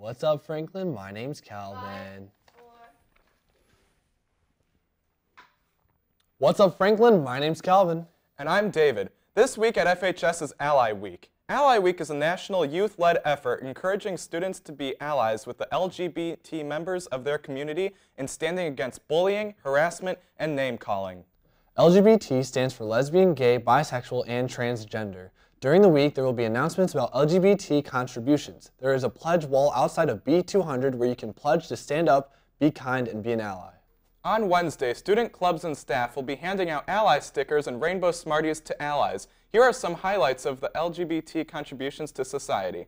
What's up, Franklin? My name's Calvin. What's up, Franklin? My name's Calvin. And I'm David. This week at FHS is Ally Week. Ally Week is a national youth-led effort encouraging students to be allies with the LGBT members of their community in standing against bullying, harassment, and name-calling. LGBT stands for lesbian, gay, bisexual, and transgender. During the week, there will be announcements about LGBT contributions. There is a pledge wall outside of B200 where you can pledge to stand up, be kind, and be an ally. On Wednesday, student clubs and staff will be handing out ally stickers and rainbow Smarties to allies. Here are some highlights of the LGBT contributions to society.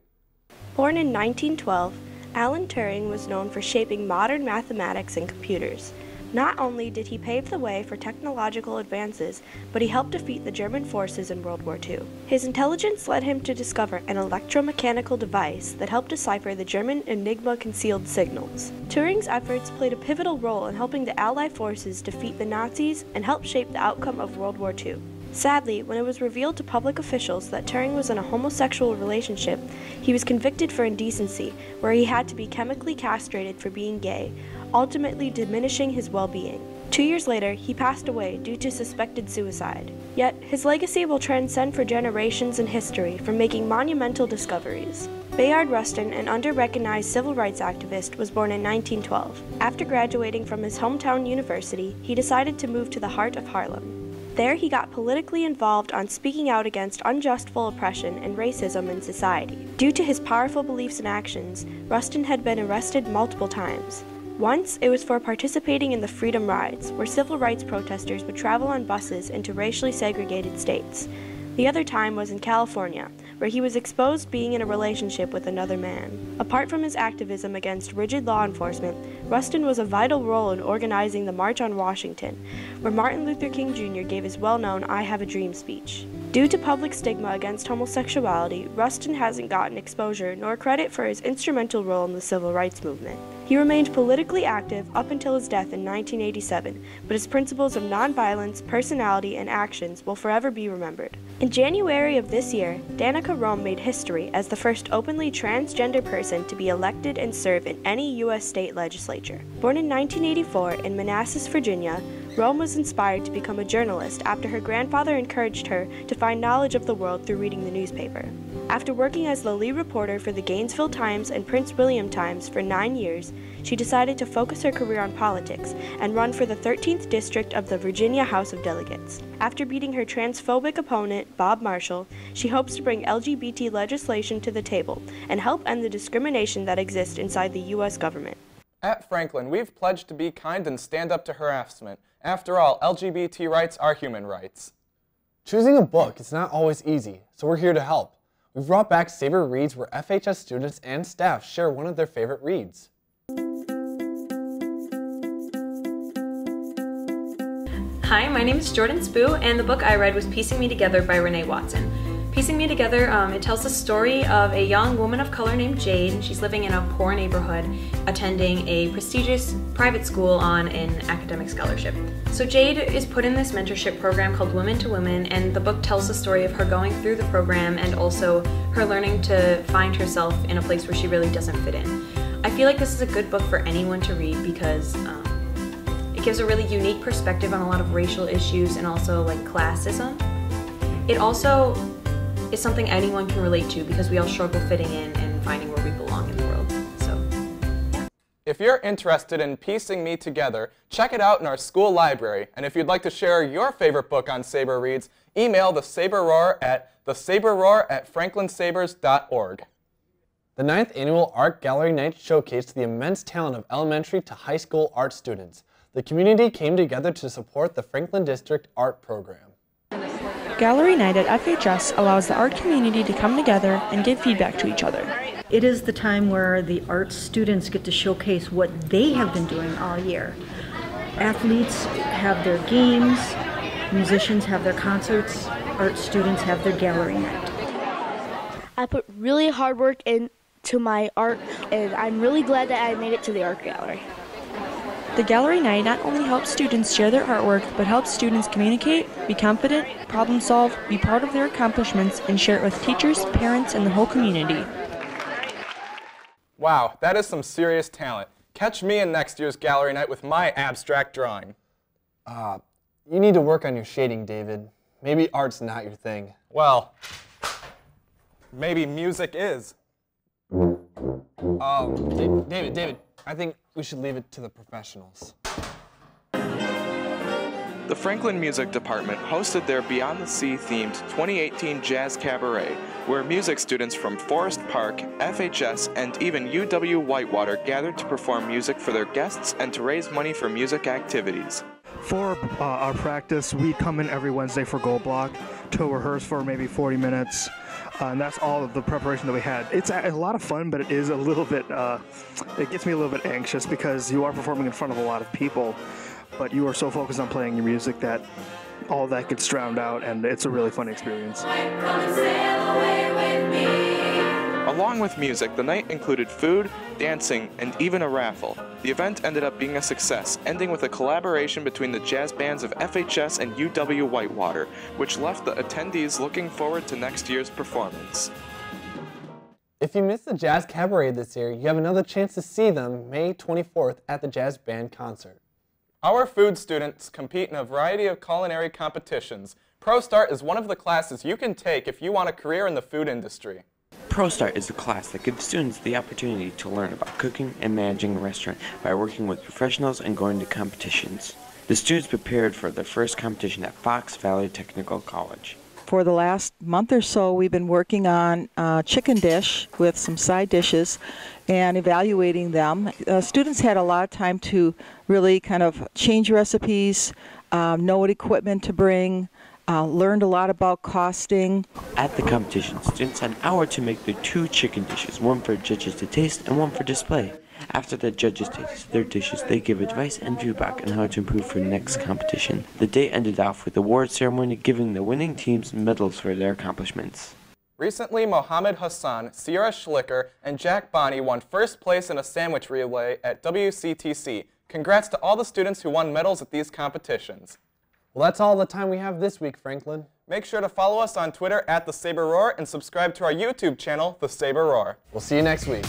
Born in 1912, Alan Turing was known for shaping modern mathematics and computers. Not only did he pave the way for technological advances, but he helped defeat the German forces in World War II. His intelligence led him to discover an electromechanical device that helped decipher the German Enigma concealed signals. Turing's efforts played a pivotal role in helping the Allied forces defeat the Nazis and help shape the outcome of World War II. Sadly, when it was revealed to public officials that Turing was in a homosexual relationship, he was convicted for indecency, where he had to be chemically castrated for being gay, ultimately diminishing his well-being. 2 years later, he passed away due to suspected suicide. Yet, his legacy will transcend for generations in history from making monumental discoveries. Bayard Rustin, an under-recognized civil rights activist, was born in 1912. After graduating from his hometown university, he decided to move to the heart of Harlem. There, he got politically involved on speaking out against unjustful oppression and racism in society. Due to his powerful beliefs and actions, Rustin had been arrested multiple times. Once, it was for participating in the Freedom Rides, where civil rights protesters would travel on buses into racially segregated states. The other time was in California, where he was exposed being in a relationship with another man. Apart from his activism against rigid law enforcement, Rustin was a vital role in organizing the March on Washington, where Martin Luther King Jr. gave his well-known "I Have a Dream" speech. Due to public stigma against homosexuality, Rustin hasn't gotten exposure nor credit for his instrumental role in the civil rights movement. He remained politically active up until his death in 1987, but his principles of nonviolence, personality, and actions will forever be remembered. In January of this year, Danica Rome made history as the first openly transgender person to be elected and serve in any U.S. state legislature. Born in 1984 in Manassas, Virginia, Rome was inspired to become a journalist after her grandfather encouraged her to find knowledge of the world through reading the newspaper. After working as the lead reporter for the Gainesville Times and Prince William Times for 9 years, she decided to focus her career on politics and run for the 13th District of the Virginia House of Delegates. After beating her transphobic opponent, Bob Marshall, she hopes to bring LGBT legislation to the table and help end the discrimination that exists inside the U.S. government. At Franklin, we've pledged to be kind and stand up to harassment. After all, LGBT rights are human rights. Choosing a book is not always easy, so we're here to help. We've brought back Saber Reads, where FHS students and staff share one of their favorite reads. Hi, my name is Jordan Spoo, and the book I read was Piecing Me Together by Renee Watson. Piecing Me Together, it tells the story of a young woman of color named Jade, and she's living in a poor neighborhood, attending a prestigious private school on an academic scholarship. So Jade is put in this mentorship program called Women to Women, and the book tells the story of her going through the program and also her learning to find herself in a place where she really doesn't fit in. I feel like this is a good book for anyone to read because it gives a really unique perspective on a lot of racial issues and also like classism. It also is something anyone can relate to because we all struggle fitting in and finding where we belong in the world. So, yeah. If you're interested in Piecing Me Together, check it out in our school library. And if you'd like to share your favorite book on Saber Reads, email the Saber Roar at thesaberroar@franklinsabers.org. The 9th annual Art Gallery Night showcased the immense talent of elementary to high school art students. The community came together to support the Franklin District Art Program. Gallery Night at FHS allows the art community to come together and give feedback to each other. It is the time where the art students get to showcase what they have been doing all year. Athletes have their games, musicians have their concerts, art students have their gallery night. I put really hard work into my art, and I'm really glad that I made it to the art gallery. The Gallery Night not only helps students share their artwork, but helps students communicate, be confident, problem solve, be proud of their accomplishments, and share it with teachers, parents, and the whole community. Wow, that is some serious talent. Catch me in next year's gallery night with my abstract drawing. You need to work on your shading, David. Maybe art's not your thing. Well, maybe music is. David, I think we should leave it to the professionals. The Franklin Music Department hosted their Beyond the Sea themed 2018 Jazz Cabaret, where music students from Forest Park, FHS, and even UW Whitewater gathered to perform music for their guests and to raise money for music activities. For our practice, we come in every Wednesday for Gold Block to rehearse for maybe 40 minutes. And that's all of the preparation that we had. It's a lot of fun, but it is a little bit, it gets me a little bit anxious because you are performing in front of a lot of people, but you are so focused on playing your music that all that gets drowned out, and it's a really fun experience. Along with music, the night included food, dancing, and even a raffle. The event ended up being a success, ending with a collaboration between the jazz bands of FHS and UW Whitewater, which left the attendees looking forward to next year's performance. If you missed the Jazz Cabaret this year, you have another chance to see them May 24th at the Jazz Band Concert. Our food students compete in a variety of culinary competitions. ProStart is one of the classes you can take if you want a career in the food industry. ProStart is a class that gives students the opportunity to learn about cooking and managing a restaurant by working with professionals and going to competitions. The students prepared for their first competition at Fox Valley Technical College. For the last month or so, we've been working on a chicken dish with some side dishes and evaluating them. Students had a lot of time to really kind of change recipes, know what equipment to bring, learned a lot about costing. At the competition, students had an hour to make their 2 chicken dishes, one for judges to taste and one for display. After the judges taste their dishes, they give advice and feedback on how to improve for next competition. The day ended off with the award ceremony giving the winning teams medals for their accomplishments. Recently, Mohammed Hassan, Sierra Schlicker, and Jack Bonney won first place in a sandwich relay at WCTC. Congrats to all the students who won medals at these competitions. Well, that's all the time we have this week, Franklin. Make sure to follow us on Twitter at The Saber Roar and subscribe to our YouTube channel, The Saber Roar. We'll see you next week.